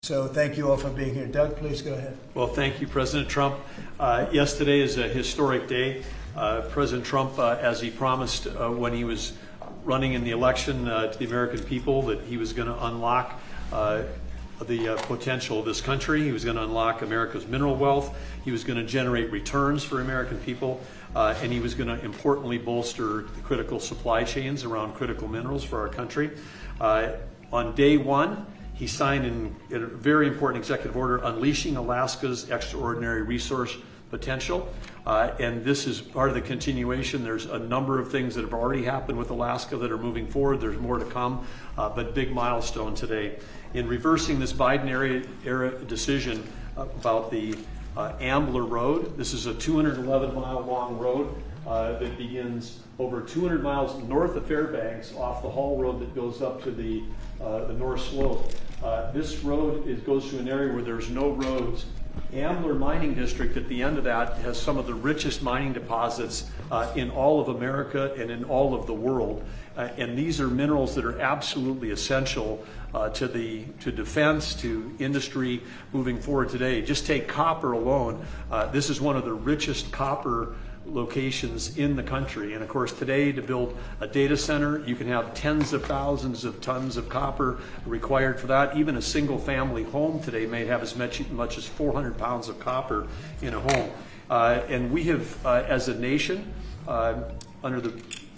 So thank you all for being here. Doug, please go ahead. Well, thank you, President Trump. Yesterday is a historic day. President Trump, as he promised when he was running in the election to the American people, that he was going to unlock the potential of this country. He was going to unlock America's mineral wealth. He was going to generate returns for American people. And he was going to importantly bolster the critical supply chains around critical minerals for our country. On day one, he signed a very important executive order unleashing Alaska's extraordinary resource potential. And this is part of the continuation. There's a number of things that have already happened with Alaska that are moving forward. There's more to come, but big milestone today. In reversing this Biden-era decision about the Ambler Road, this is a 211-mile long road that begins over 200 miles north of Fairbanks off the Hall Road that goes up to the North Slope. This road goes to an area where there's no roads. Ambler Mining District at the end of that has some of the richest mining deposits in all of America and in all of the world. And these are minerals that are absolutely essential to defense, to industry moving forward today. Just take copper alone. This is one of the richest copper locations in the country. And of course, today to build a data center, you can have tens of thousands of tons of copper required for that. Even a single family home today may have as much as 400 pounds of copper in a home. And we have, as a nation,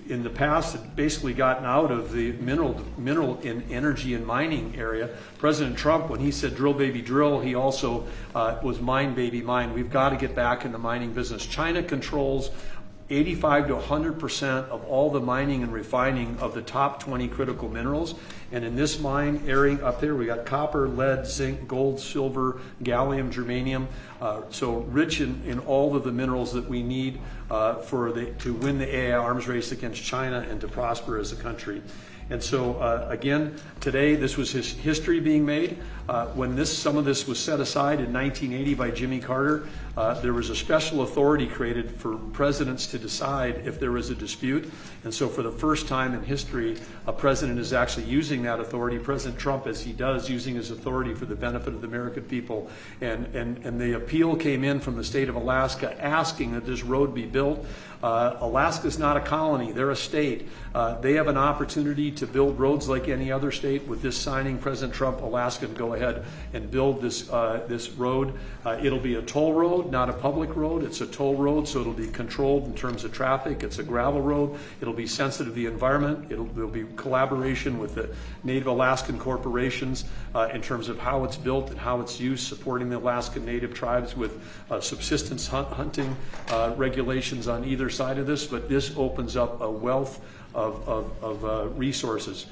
in the past, had basically gotten out of the mineral in energy and mining area. President Trump, when he said drill baby drill, he also was mine baby mine. We've got to get back in the mining business. China controls 85 to 100% of all the mining and refining of the top 20 critical minerals. And in this mine area up there, we got copper, lead, zinc, gold, silver, gallium, germanium. So rich in all of the minerals that we need to win the AI arms race against China and to prosper as a country. And so again, today this was history being made. When some of this was set aside in 1980 by Jimmy Carter, there was a special authority created for presidents to decide if there was a dispute. And so for the first time in history, a president is actually using that authority. President Trump, as he does, using his authority for the benefit of the American people. And the appeal came in from the state of Alaska asking that this road be built. Alaska's not a colony, they're a state. They have an opportunity to build roads like any other state. With this signing, President Trump, Alaska can go ahead and build this road. It'll be a toll road, not a public road. It's a toll road, so it'll be controlled in terms of traffic. It's a gravel road. It'll be sensitive to the environment. There'll be collaboration with the Native Alaskan corporations in terms of how it's built and how it's used, supporting the Alaskan Native tribes with subsistence hunting regulations on either side of this. But this opens up a wealth of resources.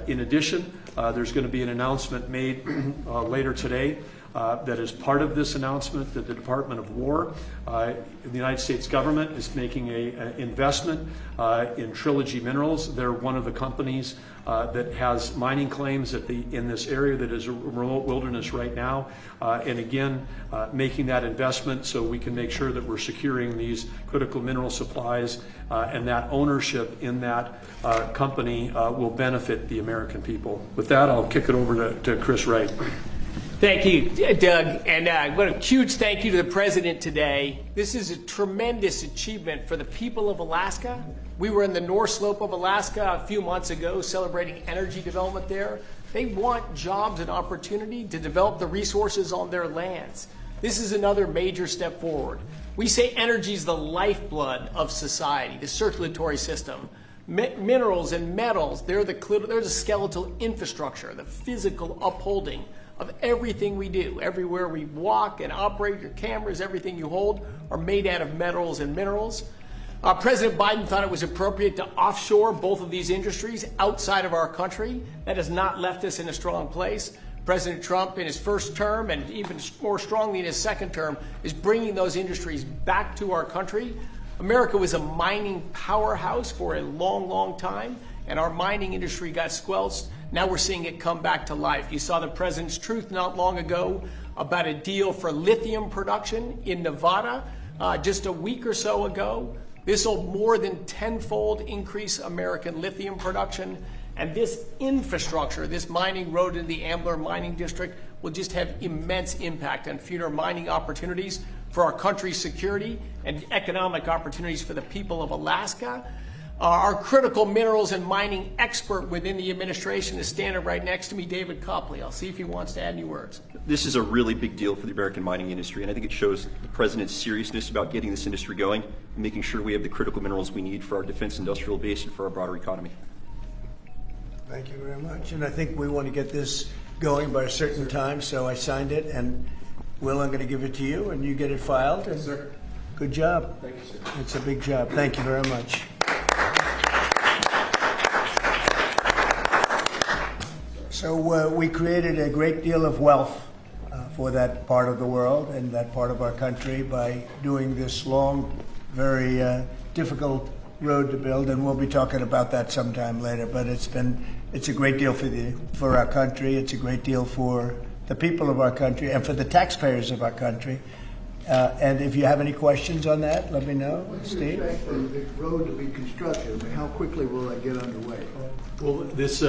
In addition, there's going to be an announcement made later today that is part of this announcement that the Department of War, the United States government, is making an investment in Trilogy Minerals. They're one of the companies that has mining claims in this area that is a remote wilderness right now. And again, making that investment so we can make sure that we're securing these critical mineral supplies and that ownership in that company will benefit the American people. With that, I'll kick it over to Chris Wright. Thank you, Doug, and what a huge thank you to the President today. This is a tremendous achievement for the people of Alaska. We were in the North Slope of Alaska a few months ago celebrating energy development there. They want jobs and opportunity to develop the resources on their lands. This is another major step forward. We say energy is the lifeblood of society, the circulatory system. Minerals and metals, they're the skeletal infrastructure, the physical upholding of everything we do. Everywhere we walk and operate, your cameras, everything you hold are made out of metals and minerals. President Biden thought it was appropriate to offshore both of these industries outside of our country. That has not left us in a strong place. President Trump, in his first term and even more strongly in his second term, is bringing those industries back to our country. America was a mining powerhouse for a long, long time, and our mining industry got squelched. Now we're seeing it come back to life. You saw the President's truth not long ago about a deal for lithium production in Nevada just a week or so ago. This will more than tenfold increase American lithium production. And this infrastructure, this mining road in the Ambler Mining District, will just have immense impact on future mining opportunities for our country's security and economic opportunities for the people of Alaska. Our critical minerals and mining expert within the administration is standing right next to me, David Copley. I'll see if he wants to add any words. This is a really big deal for the American mining industry, and I think it shows the President's seriousness about getting this industry going and making sure we have the critical minerals we need for our defense industrial base and for our broader economy. Thank you very much. And I think we want to get this going by a certain time, so I signed it. And Will, I'm going to give it to you, and you get it filed. And Sir. Good job. Thank you, sir. It's a big job. Thank you very much. So we created a great deal of wealth for that part of the world and that part of our country by doing this long, very difficult road to build, and we'll be talking about that sometime later. But it's a great deal for our country. It's a great deal for the people of our country and for the taxpayers of our country. And if you have any questions on that, let me know. Steve? When do you expect the road to be constructed? I mean, how quickly will that get underway? Well, this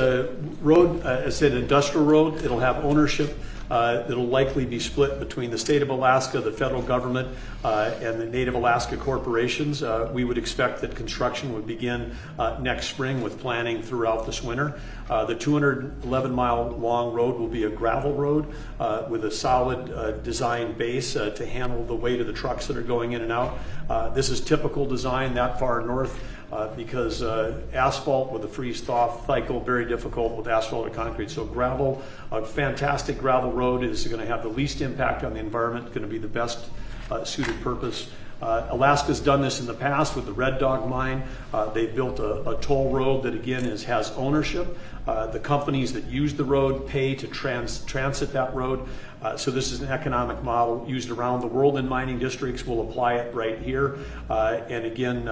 road, as I said, industrial road, it'll have ownership. It'll likely be split between the state of Alaska, the federal government, and the Native Alaska corporations. We would expect that construction would begin next spring with planning throughout this winter. The 211-mile long road will be a gravel road with a solid design base to handle the weight of the trucks that are going in and out. This is typical design that far north. Because asphalt with a freeze-thaw cycle, very difficult with asphalt or concrete. So gravel, a fantastic gravel road is going to have the least impact on the environment, going to be the best suited purpose. Alaska's done this in the past with the Red Dog mine. They built a toll road that again has ownership. The companies that use the road pay to transit that road. So this is an economic model used around the world in mining districts. We'll apply it right here. And again,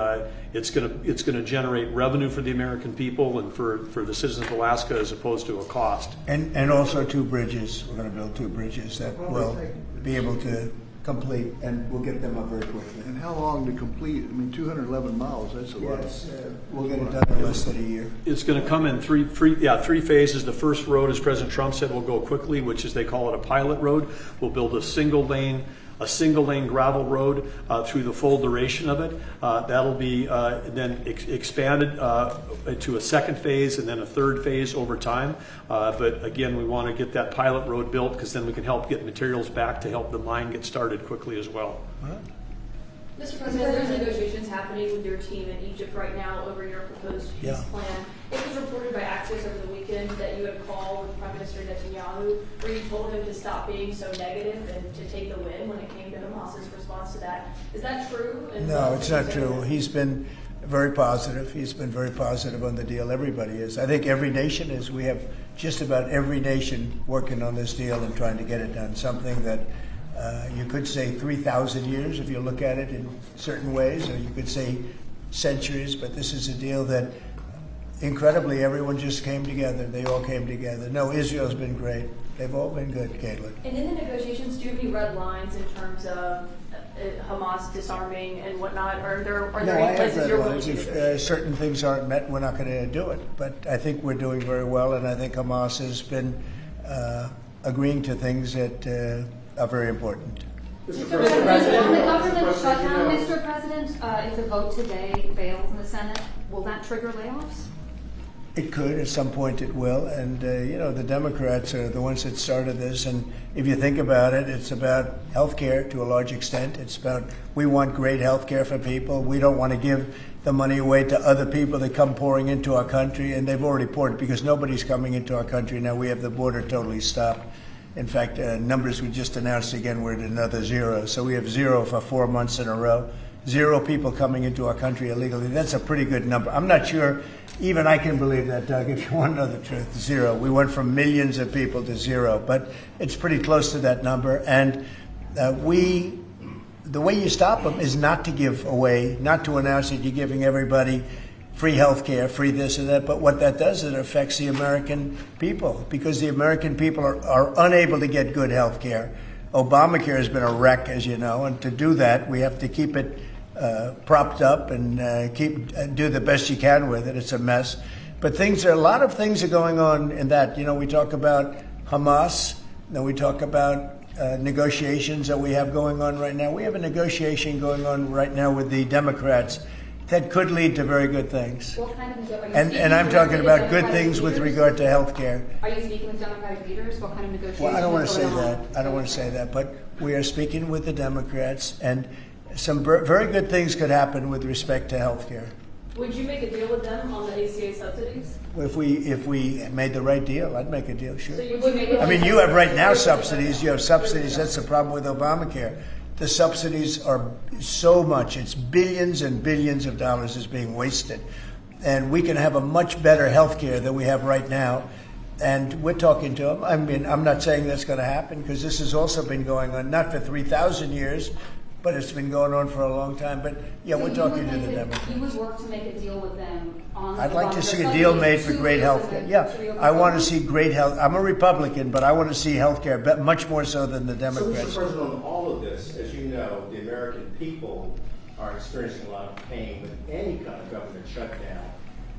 it's going to generate revenue for the American people and for the citizens of Alaska as opposed to a cost. And also 2 bridges. We're going to build 2 bridges that will be able to complete, and we'll get them up very quickly. And how long to complete? I mean, 211 miles, that's a lot. Yes, we'll get it done in less than a year. It's going to come in three phases. The first road, as President Trump said, will go quickly, which is they call it a pilot road. We'll build a single lane gravel road through the full duration of it. That'll be then expanded to a second phase and then a third phase over time. But again, we want to get that pilot road built because then we can help get materials back to help the mine get started quickly as well. Mr. President, there's negotiations happening with your team in Egypt right now over your proposed peace plan. It was reported by Axios over the weekend that you had a call with Prime Minister Netanyahu where you told him to stop being so negative and to take the win when it came to Hamas's response to that. Is that true? And no, it's not true. He's been very positive. He's been very positive on the deal. Everybody is. I think every nation is. We have just about every nation working on this deal and trying to get it done. Something that you could say 3,000 years if you look at it in certain ways, or you could say centuries, but this is a deal that incredibly everyone just came together. They all came together. No, Israel's been great. They've all been good, Caitlin. And in the negotiations, do you have any red lines in terms of Hamas disarming and whatnot? Are there any places you're willing to negotiate? If certain things aren't met, we're not going to do it. But I think we're doing very well, and I think Hamas has been agreeing to things that are very important. Mr. President, will the government shutdown, Mr. President, if the vote today fails in the Senate, will that trigger layoffs? It could. At some point it will. And, the Democrats are the ones that started this. And if you think about it, it's about health care to a large extent. It's about we want great health care for people. We don't want to give the money away to other people that come pouring into our country. And they've already poured because nobody's coming into our country. Now we have the border totally stopped. In fact, numbers we just announced again, we're at another 0. So we have 0 for 4 months in a row. 0 people coming into our country illegally. That's a pretty good number. I'm not sure even I can believe that, Doug, if you want to know the truth. 0. We went from millions of people to 0, but it's pretty close to that number. And the way you stop them is not to give away, not to announce that you're giving everybody free health care, free this and that, but what that does is it affects the American people because the American people are unable to get good health care. Obamacare has been a wreck, as you know, and to do that, we have to keep it propped up and do the best you can with it. It's a mess. But a lot of things are going on in that. You know, we talk about Hamas, then we talk about negotiations that we have going on right now. We have a negotiation going on right now with the Democrats that could lead to very good things. What kind of And I'm talking about good things with regard to health care. Are you speaking with Democratic leaders? What kind of negotiations? Well, I don't want to say going on? that. I don't want to say that. But we are speaking with the Democrats, and some very good things could happen with respect to health care. Would you make a deal with them on the ACA subsidies? If we made the right deal, I'd make a deal, sure. So you would make I mean, you have right now subsidies. You have subsidies. That's the problem with Obamacare. The subsidies are so much. It's billions and billions of dollars is being wasted. And we can have a much better health care than we have right now. And we're talking to them. I mean, I'm not saying that's going to happen because this has also been going on, not for 3,000 years, but it's been going on for a long time. But yeah, we're talking to the Democrats. You would work to make a deal with them on. I'd like to see a deal made for great health care. Yeah, I want to see great health. I'm a Republican, but I want to see health care much more so than the So, Democrats. Mr. President, on all of this, as you know, the American people are experiencing a lot of pain with any kind of government shutdown.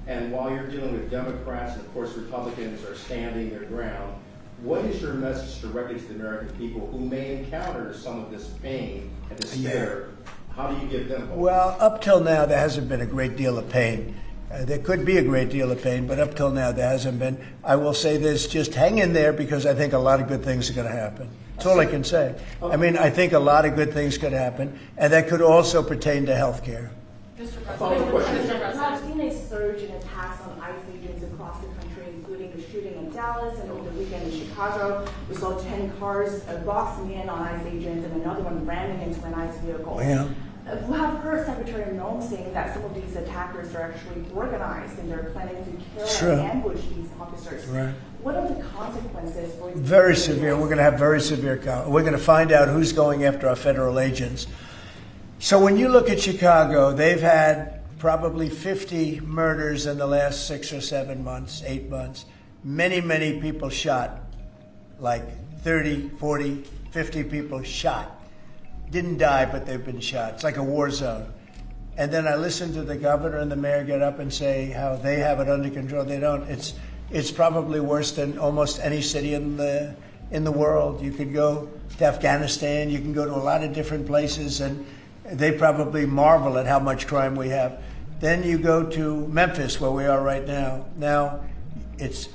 And while you're dealing with Democrats and, of course, Republicans are standing their ground, what is your message directly to the American people who may encounter some of this pain and despair? How do you give them hope? Well, up till now, there hasn't been a great deal of pain. There could be a great deal of pain, but up till now, there hasn't been. I will say this, just hang in there because I think a lot of good things are going to happen. That's all I can say. I mean, I think a lot of good things could happen, and that could also pertain to health care. Follow-up question. I've seen a surge in attacks on ICE agents across the country, including the shooting in Dallas and over the weekend in Chicago. We saw 10 cars boxing in on ICE agents and another one ramming into an ICE vehicle. Yeah. We have heard Secretary Noem saying that some of these attackers are actually organized and they're planning to kill and ambush these officers. Right. What are the consequences for you? Very severe. We're going to have very severe. We're going to find out who's going after our federal agents. So when you look at Chicago, they've had probably 50 murders in the last 6 or 7 months, 8 months. Many, many people shot, like 30, 40, 50 people shot. Didn't die, but they've been shot. It's like a war zone. And then I listened to the governor and the mayor get up and say how they have it under control. They don't. It's probably worse than almost any city in the world. You could go to Afghanistan. You can go to a lot of different places, and they probably marvel at how much crime we have. Then you go to Memphis, where we are right now. Now, it's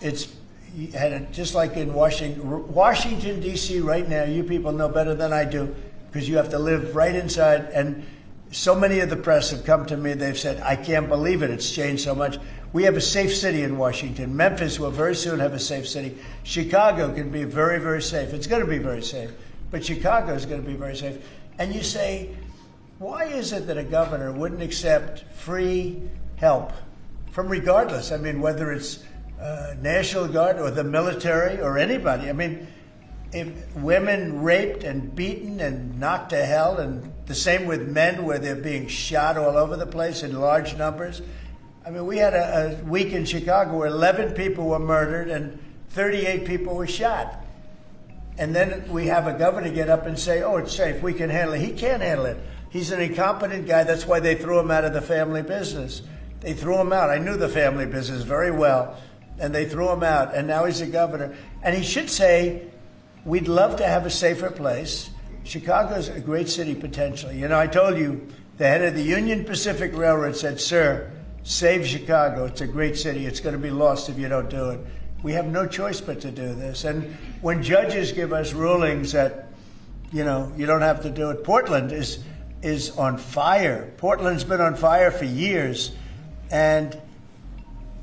just like in Washington, D.C. right now. You people know better than I do because you have to live right inside. And so many of the press have come to me. They've said, I can't believe it. It's changed so much. We have a safe city in Washington. Memphis will very soon have a safe city. Chicago can be very, very safe. It's going to be very safe. But Chicago is going to be very safe. And you say, why is it that a governor wouldn't accept free help from regardless? I mean, whether it's National Guard or the military or anybody. I mean, if women raped and beaten and knocked to hell, and the same with men where they're being shot all over the place in large numbers. I mean, we had a week in Chicago where 11 people were murdered and 38 people were shot. And then we have a governor get up and say, oh, it's safe, we can handle it. He can't handle it. He's an incompetent guy. That's why they threw him out of the family business. They threw him out. I knew the family business very well, and they threw him out, and now he's a governor. And he should say, we'd love to have a safer place. Chicago's a great city potentially. You know, I told you, the head of the Union Pacific Railroad said, sir, save Chicago. It's a great city. It's going to be lost if you don't do it. We have no choice but to do this. And when judges give us rulings that, you know, you don't have to do it, Portland is on fire. Portland's been on fire for years, and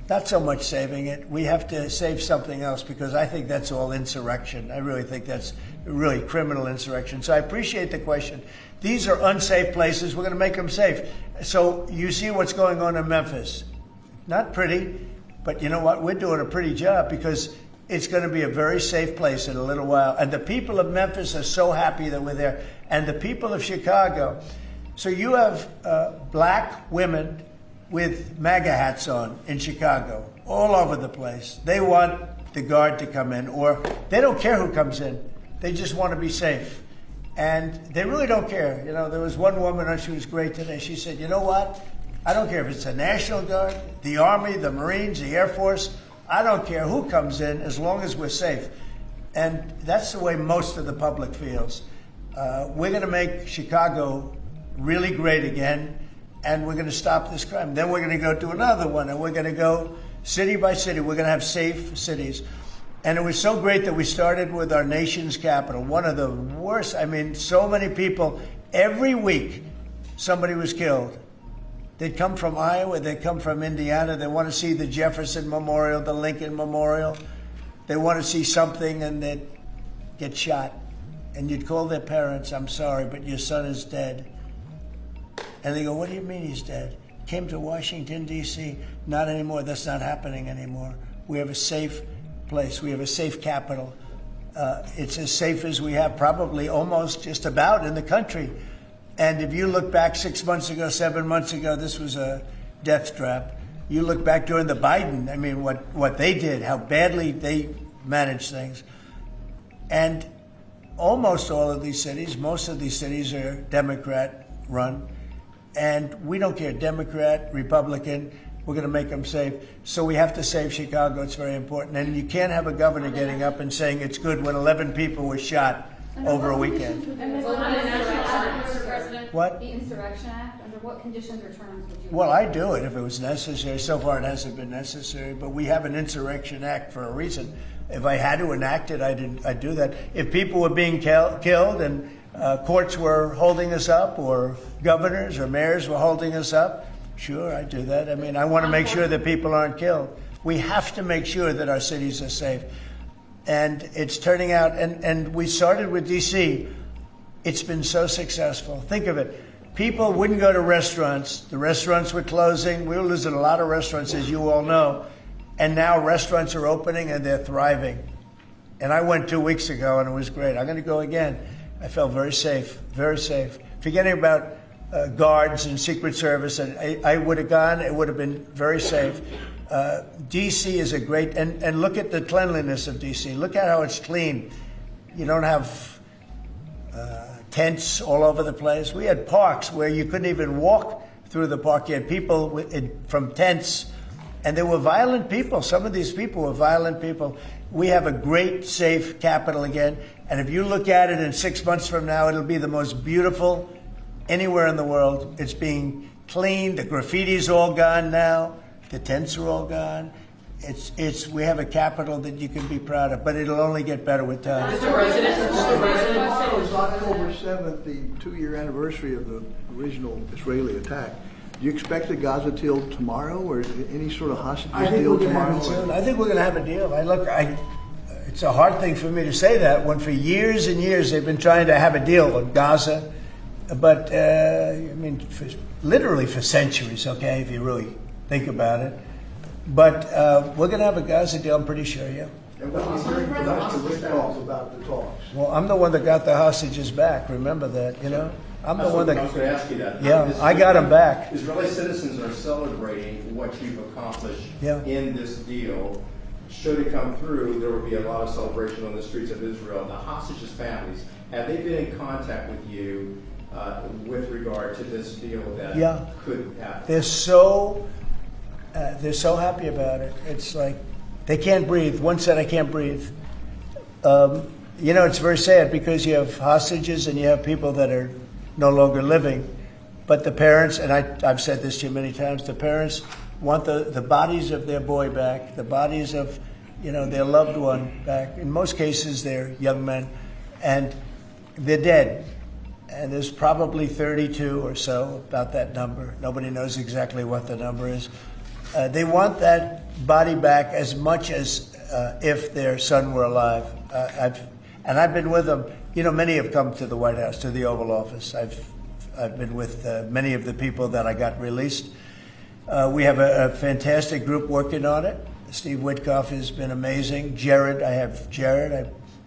not so much saving it. We have to save something else because I think that's all insurrection. I really think that's really criminal insurrection. So I appreciate the question. These are unsafe places. We're going to make them safe. So you see what's going on in Memphis. Not pretty, but you know what? We're doing a pretty job because it's going to be a very safe place in a little while. And the people of Memphis are so happy that we're there. And the people of Chicago. So you have black women with MAGA hats on in Chicago, all over the place. They want the guard to come in, or they don't care who comes in. They just want to be safe. And they really don't care. You know, there was one woman, she was great today. She said, you know what? I don't care if it's the National Guard, the Army, the Marines, the Air Force. I don't care who comes in as long as we're safe. And that's the way most of the public feels. We're going to make Chicago really great again, and we're going to stop this crime. Then we're going to go to another one, and we're going to go city by city. We're going to have safe cities. And it was so great that we started with our nation's capital, one of the worst. I mean, so many people, every week somebody was killed. They'd come from Iowa, they'd come from Indiana, they want to see the Jefferson Memorial, the Lincoln Memorial. They want to see something, and they'd get shot. And you'd call their parents, I'm sorry, but your son is dead. And they go, what do you mean he's dead? Came to Washington, D.C. Not anymore. That's not happening anymore. We have a safe place. We have a safe capital. It's as safe as we have probably almost just about in the country. And if you look back 6 months ago, 7 months ago, this was a death trap. You look back during the Biden, I mean, what they did, how badly they managed things. And almost all of these cities, most of these cities are Democrat run. And we don't care, Democrat, Republican, we're going to make them safe. So we have to save Chicago. It's very important. And you can't have a governor getting up and saying it's good when 11 people were shot over a weekend. What? The Insurrection Act, under what conditions or terms would you? Well, I'd do it if it was necessary. So far it hasn't been necessary, but we have an Insurrection Act for a reason. If I had to enact it, I'd do that. If people were being killed and courts were holding us up, or governors or mayors were holding us up, sure, I'd do that. I mean, I want to make sure that people aren't killed. We have to make sure that our cities are safe. And it's turning out, and we started with D.C., it's been so successful. Think of it. People wouldn't go to restaurants. The restaurants were closing. We were losing a lot of restaurants, as you all know. And now restaurants are opening and they're thriving. And I went 2 weeks ago and it was great. I'm going to go again. I felt very safe, very safe. Forgetting about guards and Secret Service, and I would have gone, it would have been very safe. D.C. is a great, and look at the cleanliness of D.C. Look at how it's clean. You don't have tents all over the place. We had parks where you couldn't even walk through the park. You had people from tents, and they were violent people. Some of these people were violent people. We have a great, safe capital again, and if you look at it in 6 months from now, it'll be the most beautiful anywhere in the world. It's being cleaned. The graffiti's all gone now. The tents are all gone. We have a capital that you can be proud of, but it'll only get better with time. Mr. President, it was October 7th, the 2-year anniversary of the original Israeli attack. Do you expect a Gaza deal tomorrow, or any sort of hostages deal tomorrow? I think we're going to have a deal. It's a hard thing for me to say that when for years and years they've been trying to have a deal with Gaza, but I mean, literally for centuries. Okay, if you really think about it. But we're going to have a Gaza deal, I'm pretty sure, yeah. And what are you hearing from Mr. Witkoff about the talks? Well, I'm the one that got the hostages back. Remember that, you know? I'm the one that. I was going to ask you that. Yeah, I got them back. Israeli citizens are celebrating what you've accomplished Yeah. in this deal. Should it come through, there will be a lot of celebration on the streets of Israel. The hostages' families, have they been in contact with you with regard to this deal that could happen? They're so happy about it. It's like they can't breathe. One said, I can't breathe. You know, it's very sad because you have hostages and you have people that are no longer living. But the parents, and I've said this to you many times, the parents want the bodies of their boy back, the bodies of, you know, their loved one back. In most cases, they're young men, and they're dead. And there's probably 32 or so, about that number. Nobody knows exactly what the number is. They want that body back as much as if their son were alive. I've been with them. You know, many have come to the White House, to the Oval Office. I've been with many of the people that I got released. We have a fantastic group working on it. Steve Witkoff has been amazing. I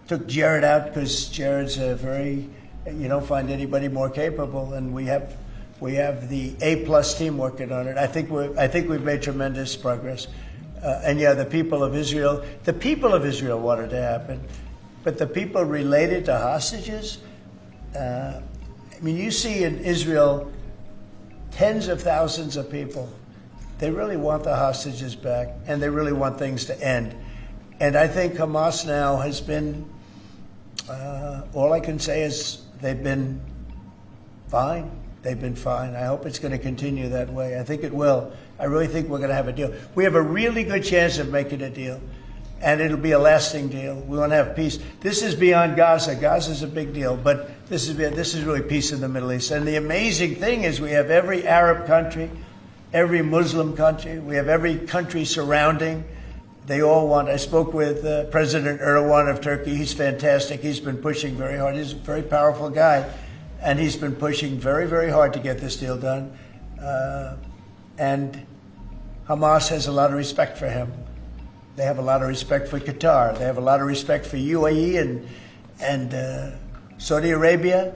took Jared out because Jared's you don't find anybody more capable, and we have the A+ team working on it. I think we've made tremendous progress. And yeah, the people of Israel wanted to happen, but the people related to hostages. I mean, you see in Israel tens of thousands of people. They really want the hostages back, and they really want things to end. And I think Hamas now has been, all I can say is they've been fine. They've been fine. I hope it's going to continue that way. I think it will. I really think we're going to have a deal. We have a really good chance of making a deal, and it'll be a lasting deal. We want to have peace. This is beyond Gaza. Gaza's a big deal, but this is really peace in the Middle East. And the amazing thing is we have every Arab country, every Muslim country, we have every country surrounding. They all want. I spoke with President Erdogan of Turkey. He's fantastic. He's been pushing very hard. He's a very powerful guy, and he's been pushing very, very hard to get this deal done. And Hamas has a lot of respect for him. They have a lot of respect for Qatar. They have a lot of respect for UAE and Saudi Arabia.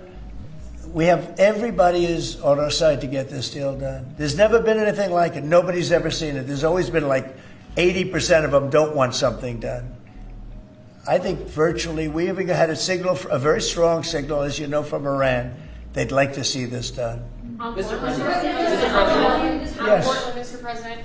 We have everybody is on our side to get this deal done. There's never been anything like it. Nobody's ever seen it. There's always been like 80% of them don't want something done. I think virtually we even had a signal, a very strong signal, as you know, from Iran. They'd like to see this done. Mr. President. Yes. Mr. President,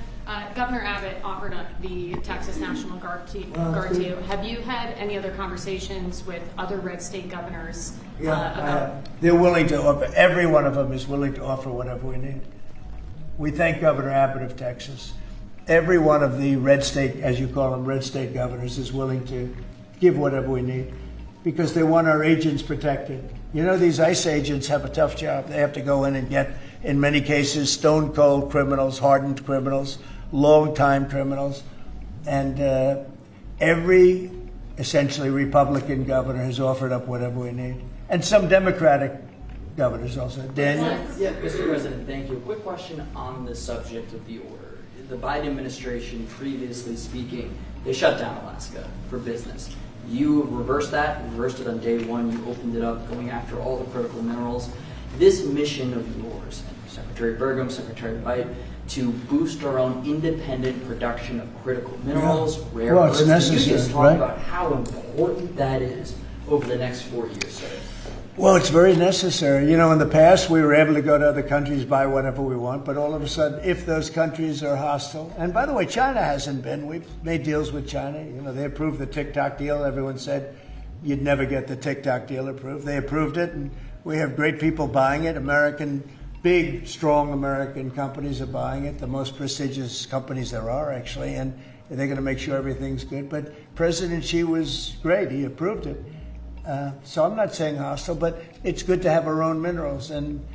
Governor Abbott offered up the Texas National Guard to you. Have you had any other conversations with other red state governors about? They're willing to offer. Every one of them is willing to offer whatever we need. We thank Governor Abbott of Texas. Every one of the red state, as you call them, red state governors is willing to give whatever we need because they want our agents protected. You know, these ICE agents have a tough job. They have to go in and get, in many cases, stone cold criminals, hardened criminals, long-time criminals. And every, essentially, Republican governor has offered up whatever we need. And some Democratic governors also. Daniel? Yeah, Mr. President, thank you. A quick question on the subject of the order. The Biden administration, previously speaking, they shut down Alaska for business. You reversed that, reversed it on day one. You opened it up, going after all the critical minerals. This mission of yours, Secretary Burgum, Secretary White, to boost our own independent production of critical minerals, rare earths. Can you just talk about how important that is over the next 4 years, sir? Well, it's very necessary. You know, in the past, we were able to go to other countries, buy whatever we want, but all of a sudden, if those countries are hostile, and by the way, China hasn't been. We've made deals with China. You know, they approved the TikTok deal. Everyone said you'd never get the TikTok deal approved. They approved it, and we have great people buying it. Big, strong American companies are buying it, the most prestigious companies there are, actually, and they're going to make sure everything's good. But President Xi was great. He approved it. So I'm not saying hostile, but it's good to have our own minerals. And,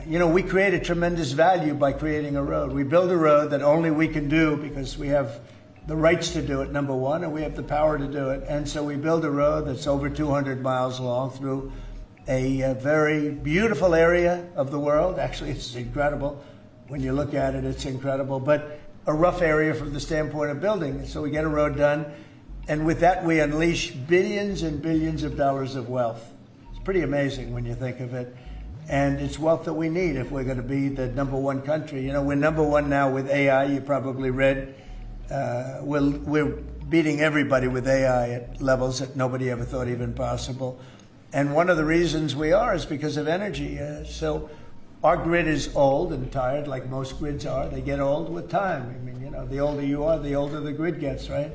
you know, we created tremendous value by creating a road. We build a road that only we can do because we have the rights to do it, number one, and we have the power to do it. And so we build a road that's over 200 miles long through a very beautiful area of the world. Actually, it's incredible. When you look at it, it's incredible. But a rough area from the standpoint of building. So we get a road done. And with that, we unleash billions and billions of dollars of wealth. It's pretty amazing when you think of it. And it's wealth that we need if we're going to be the #1 country. You know, we're #1 now with AI. You probably read. We're beating everybody with AI at levels that nobody ever thought even possible. And one of the reasons we are is because of energy. So our grid is old and tired, like most grids are. They get old with time. I mean, you know, the older you are, the older the grid gets, right?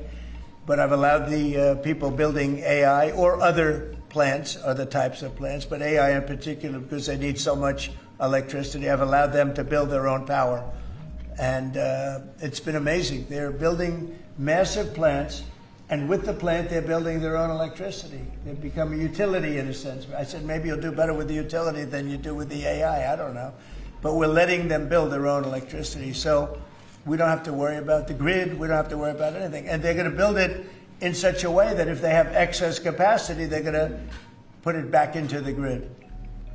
But I've allowed the people building AI or other plants, other types of plants, but AI in particular, because they need so much electricity, I've allowed them to build their own power. And it's been amazing. They're building massive plants, and with the plant, they're building their own electricity. They've become a utility in a sense. I said, maybe you'll do better with the utility than you do with the AI. I don't know. But we're letting them build their own electricity. So we don't have to worry about the grid. We don't have to worry about anything. And they're going to build it in such a way that if they have excess capacity, they're going to put it back into the grid.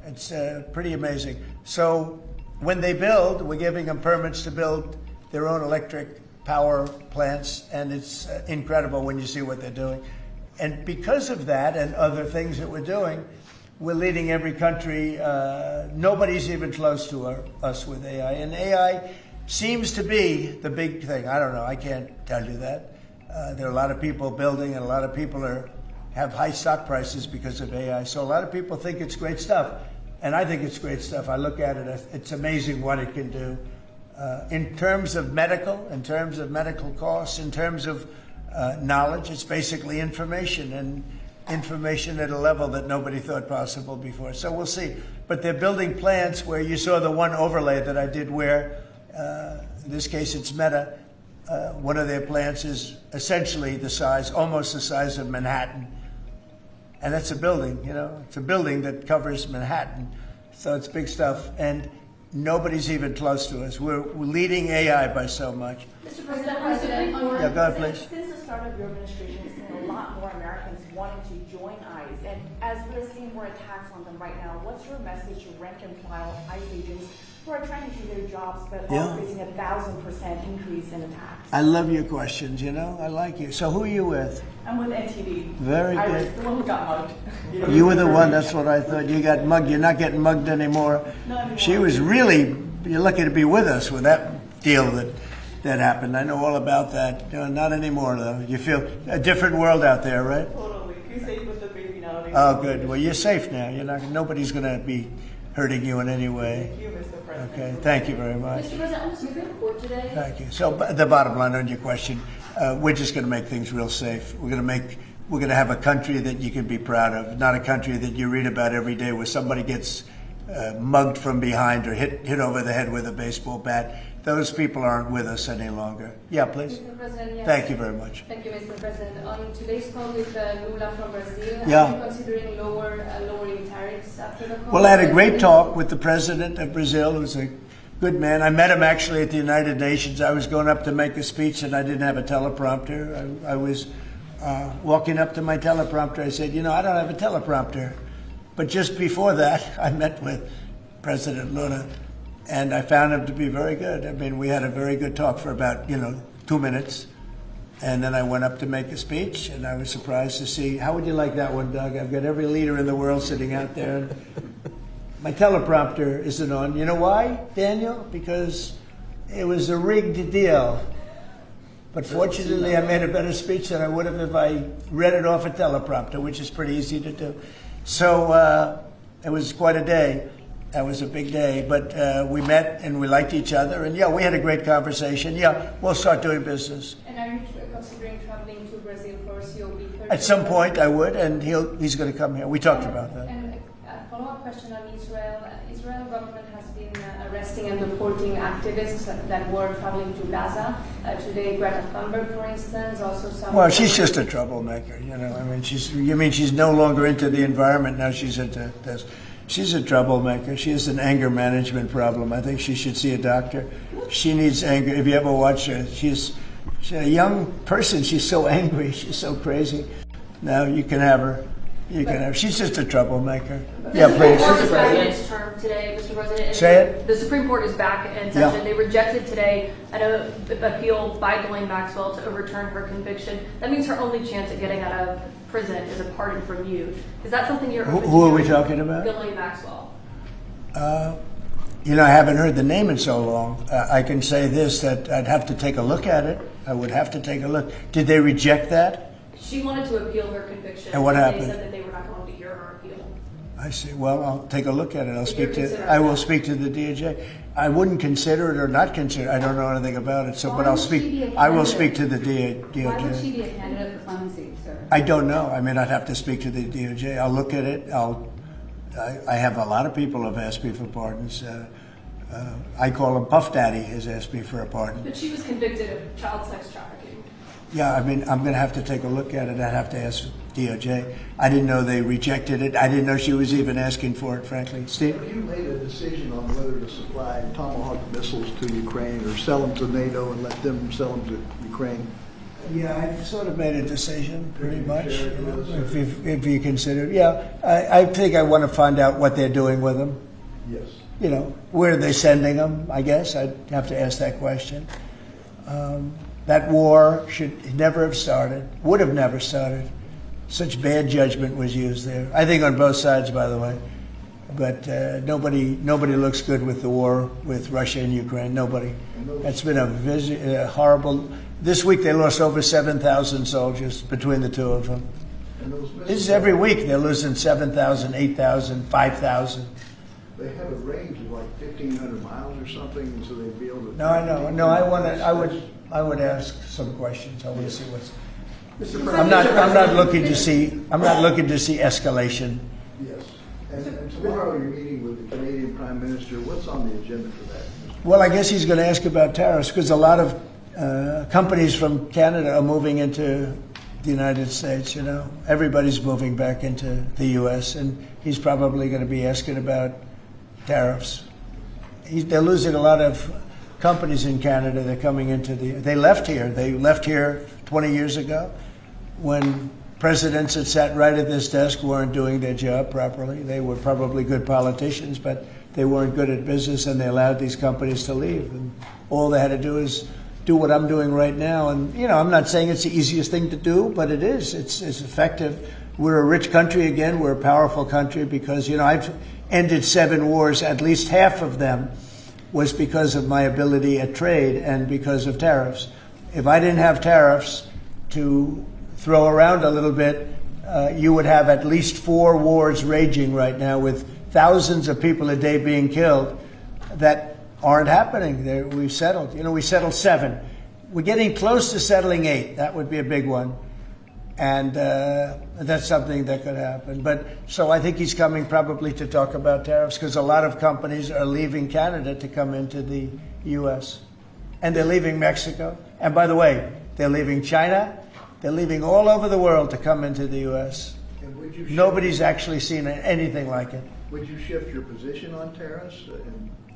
It's pretty amazing. So when they build, we're giving them permits to build their own electric power plants, and it's incredible when you see what they're doing. And because of that and other things that we're doing, we're leading every country. Nobody's even close to us with AI. And AI seems to be the big thing. I don't know. I can't tell you that. There are a lot of people building, and a lot of people have high stock prices because of AI. So a lot of people think it's great stuff. And I think it's great stuff. I look at it, it's amazing what it can do. In terms of medical costs, in terms of knowledge, it's basically information, and information at a level that nobody thought possible before. So we'll see. But they're building plants where you saw the one overlay that I did where, in this case it's Meta, one of their plants is essentially the size, almost the size of Manhattan. And that's a building, you know, it's a building that covers Manhattan. So it's big stuff. And nobody's even close to us. We're leading AI by so much. Mr. President, yeah, go ahead, please. Since the start of your administration, we've seen a lot more Americans wanting to join ICE. And as we're seeing more attacks on them right now, what's your message to rank and file ICE agents who are trying to do their jobs but are facing 1,000% increase in attacks? I love your questions, you know. I like you. So who are you with? I'm with NTD. Very I was good. the one who got mugged. You were the one, that's what I thought. You got mugged. You're not getting mugged anymore. Not anymore. She was really, you're lucky to be with us with that deal that happened. I know all about that. Not anymore, though. You feel a different world out there, right? Totally. You're safe with the baby now. Oh, good. Well, you're safe now. Nobody's going to be hurting you in any way. Thank you, Mr. President. Okay, thank you very much. Mr. President, on the Supreme Court today. Thank you. So the bottom line on your question, we're just going to make things real safe. We're going to have a country that you can be proud of, not a country that you read about every day where somebody gets mugged from behind or hit over the head with a baseball bat. Those people aren't with us any longer. Yeah, please. Mr. President, yes. Thank you very much. Thank you, Mr. President. On today's call with Lula from Brazil, Yeah. are you considering lowering tariffs after the call? Well, I had a great talk with the president of Brazil, who's a good man. I met him actually at the United Nations. I was going up to make a speech and I didn't have a teleprompter. I was walking up to my teleprompter. I said, I don't have a teleprompter. But just before that, I met with President Lula, and I found him to be very good. I mean, we had a very good talk for about, 2 minutes. And then I went up to make a speech, and I was surprised to see, how would you like that one, Doug? I've got every leader in the world sitting out there. My teleprompter isn't on. You know why, Daniel? Because it was a rigged deal. But fortunately, I made a better speech than I would have if I read it off a teleprompter, which is pretty easy to do. So it was quite a day. That was a big day. But we met and we liked each other. And we had a great conversation. We'll start doing business. And are you considering traveling to Brazil for COP30? At some point, I would, and he's going to come here. We talked about that. And a follow-up question on Israel. Israel government has been arresting and deporting activists that were traveling to Gaza. Today, Greta Thunberg, for instance, also some... Well, she's just a troublemaker, I mean, she's no longer into the environment, now she's into this. She's a troublemaker. She has an anger management problem. I think she should see a doctor. She needs anger. If you ever watch her, she's a young person. She's so angry. She's so crazy. Now you can have her. She's just a troublemaker. Yeah, please. The Supreme Court is back in its term today, Mr. President. Say it. The Supreme Court is back in session. Yeah. They rejected today an appeal by Ghislaine Maxwell to overturn her conviction. That means her only chance at getting out of prison is a pardon from you. Is that something you're open to? Who are we talking about? Ghislaine Maxwell. I haven't heard the name in so long. I can say this, that I'd have to take a look at it. I would have to take a look. Did they reject that? She wanted to appeal her conviction. And what happened? They said that they were not going to hear her appeal. I see. Well, I'll take a look at it. I will speak to the DOJ. I wouldn't consider it or not consider it. I don't know anything about it. So, but I'll speak. I will speak to the DOJ. Why would she be a candidate for clemency, sir? I don't know. I mean, I'd have to speak to the DOJ. I'll look at it. I have a lot of people who have asked me for pardons. I call him Puff Daddy has asked me for a pardon. But she was convicted of child sex trafficking. Yeah, I mean, I'm going to have to take a look at it. I'd have to ask DOJ. I didn't know they rejected it. I didn't know she was even asking for it, frankly. Steve? Have you made a decision on whether to supply Tomahawk missiles to Ukraine or sell them to NATO and let them sell them to Ukraine? Yeah, I've sort of made a decision, pretty much. If you consider, I think I want to find out what they're doing with them. Yes. Where are they sending them? I guess I'd have to ask that question. That war should never have started, would have never started. Such bad judgment was used there. I think on both sides, by the way. But nobody looks good with the war with Russia and Ukraine. Nobody. That's been a horrible. This week they lost over 7,000 soldiers between the two of them. This is every week they're losing 7,000, 8,000, 5,000. They have a range of like 1,500 miles or something, and so they'd be able to. No, I know. No, I would ask some questions. I want to see what's. I'm not looking to see escalation. Yes. And tomorrow you're meeting with the Canadian Prime Minister. What's on the agenda for that? Well, I guess he's going to ask about tariffs because a lot of companies from Canada are moving into the United States. You know, everybody's moving back into the U.S. and he's probably going to be asking about tariffs. They're losing a lot of companies in Canada. They're coming into they left here. They left here 20 years ago when presidents that sat right at this desk weren't doing their job properly. They were probably good politicians, but they weren't good at business, and they allowed these companies to leave. And all they had to do is do what I'm doing right now. And, you know, I'm not saying it's the easiest thing to do, but it is. It's effective. We're a rich country again. We're a powerful country because, you know, I've ended 7 wars. At least half of them was because of my ability at trade and because of tariffs. If I didn't have tariffs to throw around a little bit, you would have at least 4 wars raging right now with thousands of people a day being killed that aren't happening. We've settled. You know, we settled 7. We're getting close to settling 8. That would be a big one. And that's something that could happen. But so I think he's coming probably to talk about tariffs because a lot of companies are leaving Canada to come into the U.S. And they're leaving Mexico. And by the way, they're leaving China. They're leaving all over the world to come into the U.S. Nobody's actually seen anything like it. Would you shift your position on tariffs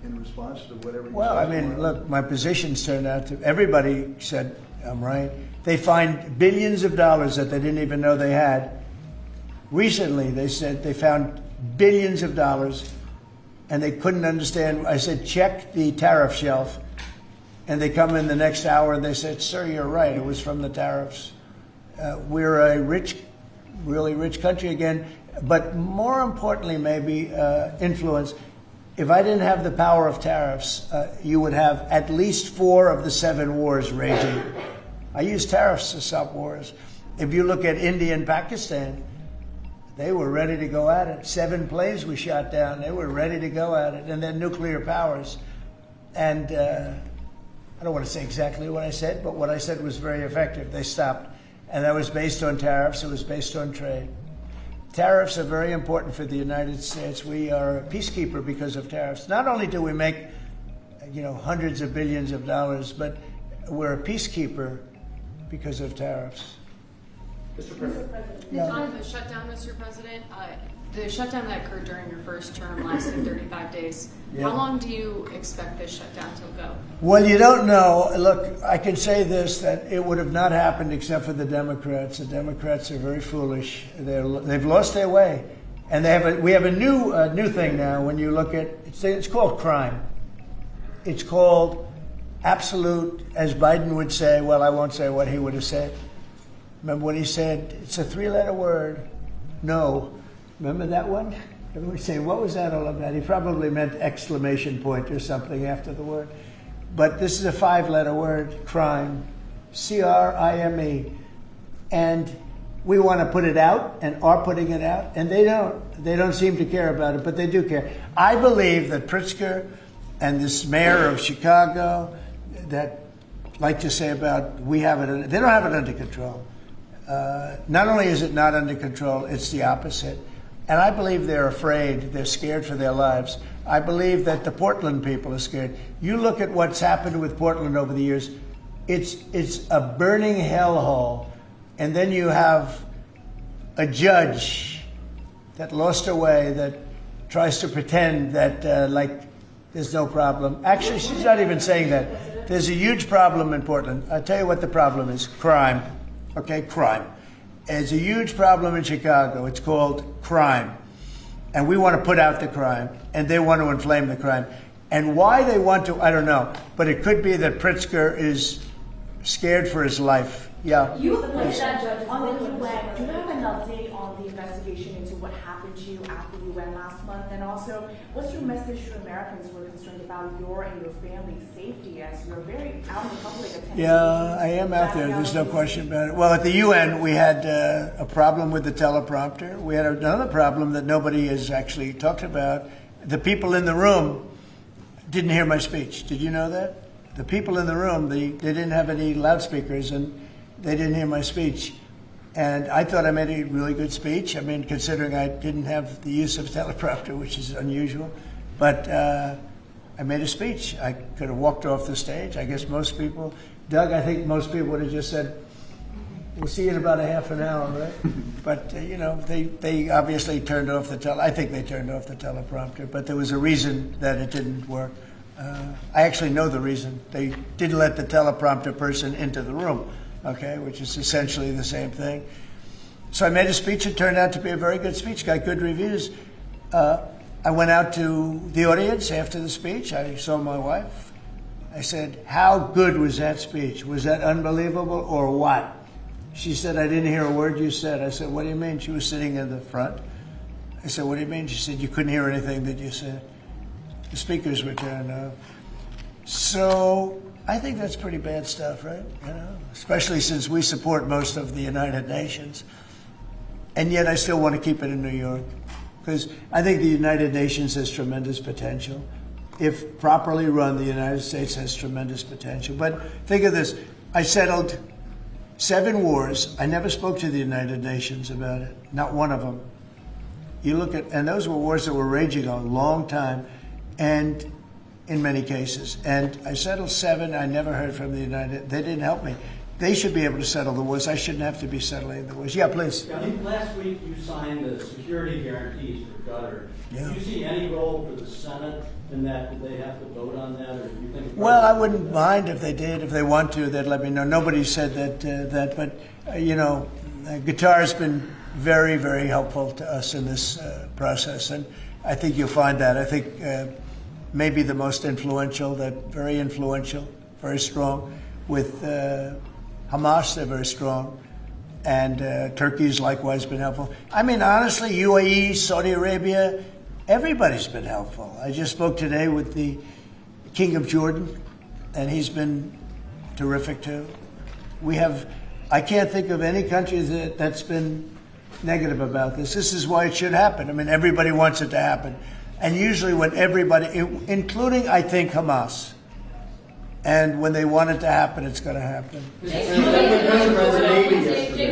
in response to whatever you Well, I mean, look, my positions turned out to, everybody said I'm right. They find billions of dollars that they didn't even know they had. Recently, they said they found billions of dollars and they couldn't understand. I said, check the tariff shelf. And they come in the next hour and they said, sir, you're right. It was from the tariffs. We're a rich, really rich country again. But more importantly, maybe influence. If I didn't have the power of tariffs, you would have at least 4 of the 7 wars raging. I use tariffs to stop wars. If you look at India and Pakistan, they were ready to go at it. 7 planes we shot down. They were ready to go at it. And they're nuclear powers. And I don't want to say exactly what I said, but what I said was very effective. They stopped. And that was based on tariffs. It was based on trade. Tariffs are very important for the United States. We are a peacekeeper because of tariffs. Not only do we make, you know, hundreds of billions of dollars, but we're a peacekeeper because of tariffs. Mr. President. On the shutdown, Mr. President, the shutdown that occurred during your first term lasted 35 days. Yeah. How long do you expect this shutdown to go? Well, you don't know. Look, I can say this, that it would have not happened except for the Democrats. The Democrats are very foolish. They've lost their way. And we have a new thing now when you look at, it's called crime. It's called absolute, as Biden would say, well, I won't say what he would have said. Remember what he said? It's a 3-letter word, no. Remember that one? Everybody say, what was that all about? He probably meant exclamation point or something after the word. But this is a 5-letter word, crime, C-R-I-M-E. And we want to put it out and are putting it out, and they don't. They don't seem to care about it, but they do care. I believe that Pritzker and this mayor of Chicago that like to say about they don't have it under control. Not only is it not under control, it's the opposite. And I believe they're afraid, they're scared for their lives. I believe that the Portland people are scared. You look at what's happened with Portland over the years, it's a burning hellhole. And then you have a that lost her way, that tries to pretend that like there's no problem. Actually, she's not even saying that. There's a huge problem in Portland. I'll tell you what the problem is, crime. Okay, crime. There's a huge problem in Chicago. It's called crime. And we want to put out the crime, and they want to inflame the crime. And why they want to, I don't know. But it could be that Pritzker is scared for his life. Yeah. You believe that judge on the UN, do you have an update on the investigation into what happened to you after you went last month? And also, what's your message to Americans who are concerned about your and your family's safety as you're very out in the public attention? Yeah, I am out there. There's no question about it. Well, at the UN, we had a problem with the teleprompter. We had another problem that nobody has actually talked about. the people in the room didn't hear my speech. Did you know that? The people in the room, they didn't have any loudspeakers, and they didn't hear my speech. And I thought I made a really good speech. I mean, considering I didn't have the use of teleprompter, which is unusual. But I made a speech. I could have walked off the stage. I guess most people, Doug, I think most people would have just said, we'll see you in about a half an hour, right? But, they obviously turned off I think they turned off the teleprompter, but there was a reason that it didn't work. I actually know the reason. They didn't let the teleprompter person into the room, okay, which is essentially the same thing. So I made a speech. It turned out to be a very good speech, got good reviews. I went out to the audience after the speech. I saw my wife. I said, how good was that speech? Was that unbelievable or what? She said, I didn't hear a word you said. I said, what do you mean? She was sitting in the front. I said, what do you mean? She said, you couldn't hear anything that you said. The speakers were turned off. So I think that's pretty bad stuff, right? Especially since we support most of the United Nations. And yet I still want to keep it in New York. Because I think the United Nations has tremendous potential. If properly run, the United States has tremendous potential. But think of this. I settled 7 wars. I never spoke to the United Nations about it. Not one of them. You look at, and those were wars that were raging a long time, and in many cases. And I settled 7. I never heard from the United. They didn't help me. They should be able to settle the wars. I shouldn't have to be settling the wars. Yeah, please. I think last week you signed the security guarantees for Qatar. Yeah. Do you see any role for the Senate in that? Do they have to vote on that, or do you think? Well, I wouldn't mind if they did. If they want to, they'd let me know. Nobody said that, but Qatar has been very, very helpful to us in this process, and I think you'll find that. I think maybe the most influential, very influential, very strong with. Hamas, they're very strong, and Turkey's likewise been helpful. I mean, honestly, UAE, Saudi Arabia, everybody's been helpful. I just spoke today with the King of Jordan, and he's been terrific too. I can't think of any country that's been negative about this. This is why it should happen. I mean, everybody wants it to happen. And usually when everybody, including, I think, Hamas, and when they want it to happen, it's going to happen. James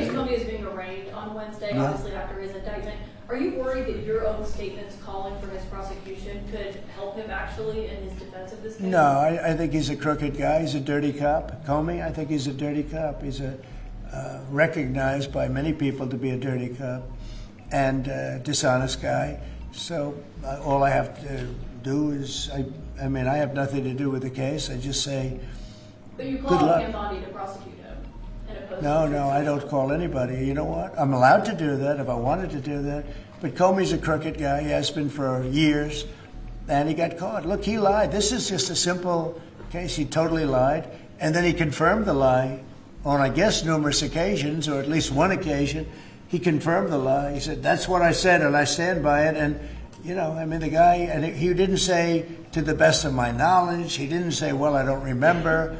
Comey is being arraigned on Wednesday, obviously after his indictment. Are you worried that your own statements calling for his prosecution could help him actually in his defense of this case? No, I think he's a crooked guy. He's a dirty cop. Comey, I think he's a dirty cop. He's recognized by many people to be a dirty cop and dishonest guy. So all I have to do is, I mean, I have nothing to do with the case. I just say, but you call him body to prosecute him. No, I don't call anybody. You know what? I'm allowed to do that if I wanted to do that. But Comey's a crooked guy. He has been for years. And he got caught. Look, he lied. This is just a simple case. He totally lied. And then he confirmed the lie on, I guess, numerous occasions, or at least one occasion. He confirmed the lie. He said, that's what I said, and I stand by it. And I mean, the guy, and he didn't say, to the best of my knowledge. He didn't say, well, I don't remember.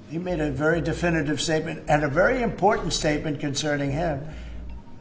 He made a very definitive statement and a very important statement concerning him.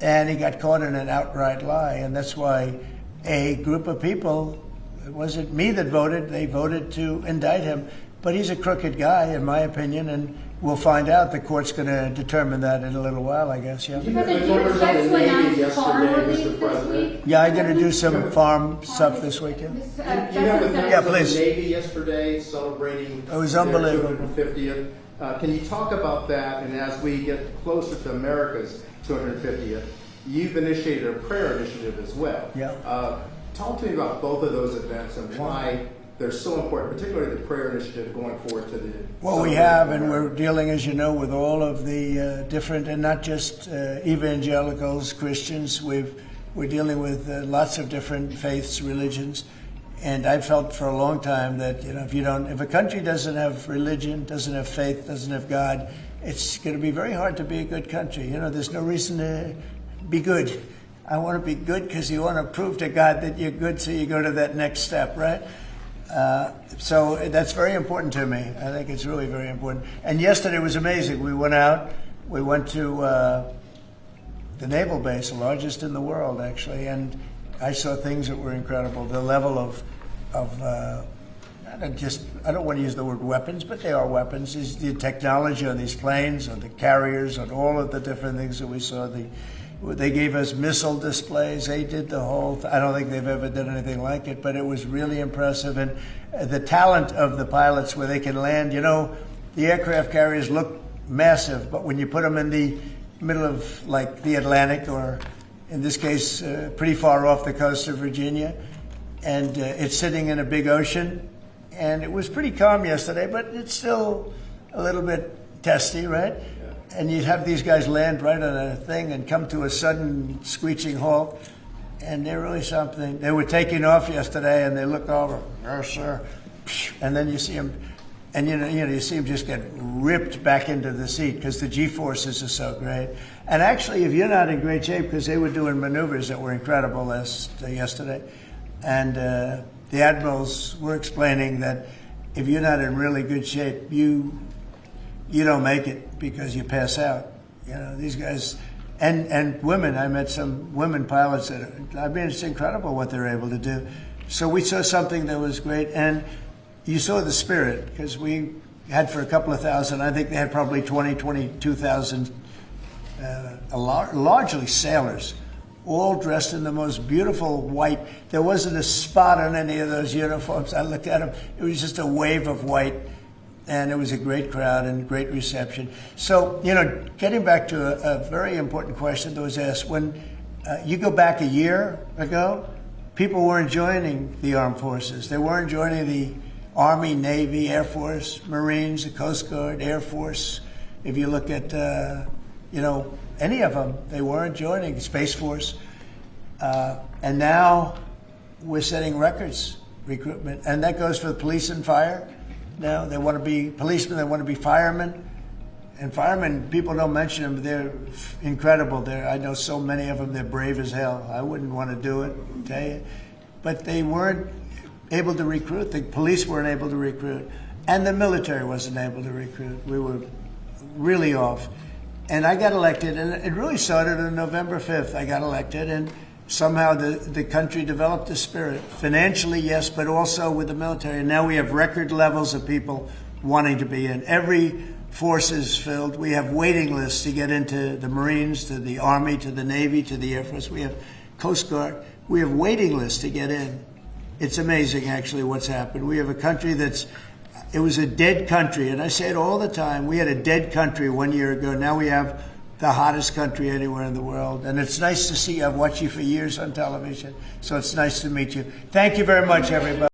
And he got caught in an outright lie. And that's why a group of people, it wasn't me that voted, they voted to indict him. But he's a crooked guy, in my opinion, and we'll find out. The court's going to determine that in a little while, I guess, yeah. President, do you expect to announce farm relief this week? Yeah, I'm going to do some farm stuff this weekend. You have the yeah, please. Navy yesterday celebrating it was unbelievable. 250th. Can you talk about that? And as we get closer to America's 250th, you've initiated a prayer initiative as well. Yeah. Talk to me about both of those events and why they're so important, particularly the prayer initiative going forward to the... Well, we have, and we're dealing, as you know, with all of the different, and not just evangelicals, Christians. We're dealing with lots of different faiths, religions. And I've felt for a long time that, if a country doesn't have religion, doesn't have faith, doesn't have God, it's going to be very hard to be a good country. There's no reason to be good. I want to be good because you want to prove to God that you're good, so you go to that next step, right? So that's very important to me. I think it's really very important. And yesterday was amazing. We went out. We went to the naval base, the largest in the world, actually, and I saw things that were incredible. The level of I don't want to use the word weapons, but they are weapons. Is the technology on these planes, on the carriers, on all of the different things that we saw. They gave us missile displays. They did the whole. I don't think they've ever done anything like it, but it was really impressive. And the talent of the pilots, where they can land. You know, the aircraft carriers look massive, but when you put them in the middle of like the Atlantic, or in this case, pretty far off the coast of Virginia, and it's sitting in a big ocean. And it was pretty calm yesterday, but it's still a little bit testy, right? Yeah. And you'd have these guys land right on a thing and come to a sudden screeching halt. And they're really something. They were taking off yesterday, and they look over, yes, sir. And then you see them, and you see them just get ripped back into the seat because the G-forces are so great. And actually, if you're not in great shape, because they were doing maneuvers that were incredible yesterday, and the admirals were explaining that if you're not in really good shape, you don't make it because you pass out. You know, these guys, and women, I met some women pilots that, I mean, it's incredible what they're able to do. So we saw something that was great, and you saw the spirit, because we had for a couple of thousand, I think they had probably 22,000, largely sailors, all dressed in the most beautiful white. There wasn't a spot on any of those uniforms. I looked at them. It was just a wave of white, and it was a great crowd and great reception. So, you know, getting back to a very important question that was asked, when you go back a year ago, people weren't joining the armed forces. They weren't joining the Army, Navy, Air Force, Marines, the Coast Guard, Air Force. If you look at, you know, any of them, they weren't joining Space Force. And now we're setting records, recruitment. And that goes for the police and fire. Now they want to be policemen, they want to be firemen. And firemen, people don't mention them, but they're incredible. I know so many of them, they're brave as hell. I wouldn't want to do it, tell you. But they weren't able to recruit. The police weren't able to recruit. And the military wasn't able to recruit. We were really off. And I got elected, and it really started on November 5th. I got elected, and somehow the country developed a spirit. Financially, yes, but also with the military. And now we have record levels of people wanting to be in. Every force is filled. We have waiting lists to get into the Marines, to the Army, to the Navy, to the Air Force. We have Coast Guard. We have waiting lists to get in. It's amazing, actually, what's happened. We have a country it was a dead country, and I say it all the time. We had a dead country 1 year ago. Now we have the hottest country anywhere in the world. And it's nice to see you. I've watched you for years on television, so it's nice to meet you. Thank you very much, everybody.